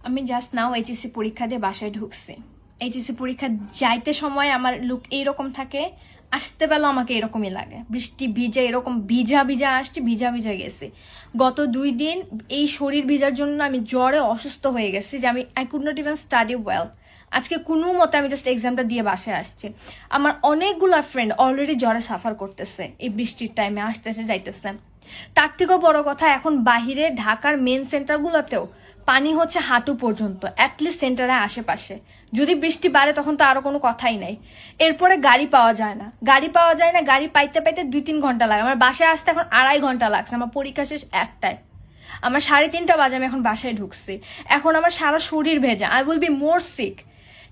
আমি just now HSC পরীক্ষা দিয়ে বাসায় ঢুকছি। এইচএসসি পরীক্ষা যাইতে সময় আমার লুক এইরকম থাকে, আসতে বেলা আমাকে এরকমই লাগে, বৃষ্টি ভিজে এরকম ভিজা ভিজা আসছি, ভিজা ভিজা গেছি। গত 2 দিন এই শরীর ভিজার জন্য আমি জ্বরে অসুস্থ হয়ে গেছি, যে আমি I could not even study well. আজকে কোনো মতে আমি জাস্ট এক্সামটা দিয়ে বাসায় আসছি। আমার অনেকগুলো ফ্রেন্ড অলরেডি জ্বরে সাফার করতেছে এই বৃষ্টির টাইমে, আসতেছে যাইতেছে। তার থেকেও বড় কথা, এখন বাহিরে ঢাকার মেন সেন্টারগুলোতেও পানি হচ্ছে হাঁটু পর্যন্ত, অ্যাটলিস্ট সেন্টারে আশেপাশে। যদি বৃষ্টি বাড়ে তখন তো আরো কোনো কথাই নাই। এরপরে গাড়ি পাওয়া যায় না, গাড়ি পাইতে পাইতে 2-3 ঘন্টা লাগে। আমার বাসায় আসতে এখন 2.5 ঘন্টা লাগছে। আমার পরীক্ষা শেষ 1টায়, আমার 3:30 বাজে আমি এখন বাসায় ঢুকছি। এখন আমার সারা শরীর ভেজা, I will be more sick.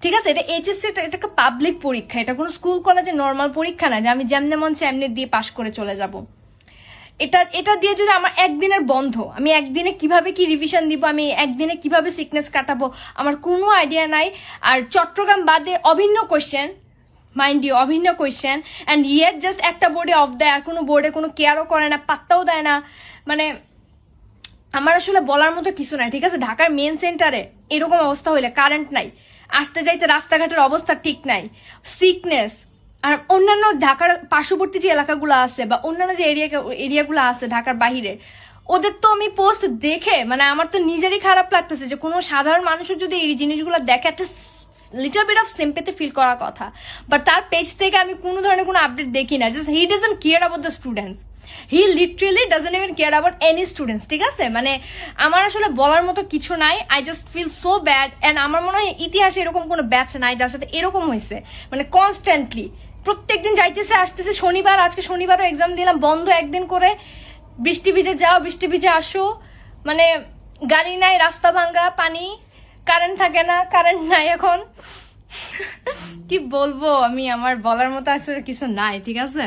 ঠিক আছে, এটা এইচএসসি, এটা একটা পাবলিক পরীক্ষা, এটা কোনো স্কুল কলেজে নর্মাল পরীক্ষা না যে আমি যেমনে মন চাই এমনি দিয়ে পাশ করে চলে যাব। এটা দিয়ে যদি আমার একদিনের বন্ধ, আমি একদিনে কিভাবে কি রিভিশন দিব, আমি একদিনে কিভাবে সিকনেস কাটাবো, আমার কোনো আইডিয়া নাই। আর চট্টগ্রাম বাদে অভিন্ন কোয়েশ্চেন, মাইন্ড ইউ, অভিন্ন কোয়েশ্চেন, অ্যান্ড ইয়েট জাস্ট একটা বোর্ডে অফ দেয়, আর কোনো বোর্ডে কোনো কেয়ারও করে না, পাত্তাও দেয় না। মানে আমার আসলে বলার মতো কিছু নাই। ঠিক আছে, ঢাকার মেন সেন্টারে এরকম অবস্থা হইলে, কারেন্ট নাই, আসতে যাইতে রাস্তাঘাটের অবস্থা ঠিক নাই, সিকনেস। আর অন্যান্য ঢাকার পার্শ্ববর্তী যে এলাকাগুলো আছে বা অন্যান্য যে এরিয়াগুলো আছে ঢাকার বাহিরে, ওদের তো আমি পোস্ট দেখে মানে আমার তো নিজেরই খারাপ লাগতেছে যে কোনো সাধারণ মানুষের যদি এই জিনিসগুলো দেখে একটা little bit of sympathy feel করার কথা। বাট তার পেজ থেকে আমি কোনো ধরনের কোনো আপডেট দেখি না। Just he doesn't care about the students, he literally doesn't even care about any students. ঠিক আছে, মানে আমার আসলে বলার মতো কিছু নাই। I just feel so bad. And আমার মনে হয় ইতিহাসে এরকম কোনো ব্যাচ নাই যার সাথে এরকম হয়েছে, মানে কনস্ট্যান্টলি প্রত্যেকদিন যাইতেছে আসতেছে। শনিবার, আজকে শনিবারও এক্সাম দিলাম, বন্ধ একদিন করে, বৃষ্টি ভিজে যাও, বৃষ্টি ভিজে আসো, মানে গাড়ি নাই, রাস্তা ভাঙ্গা, পানি, কারেন্ট থাকে না, কারেন্ট নাই। এখন কি বলবো আমি, আমার বলার মতো আসলে কিছু নাই। ঠিক আছে।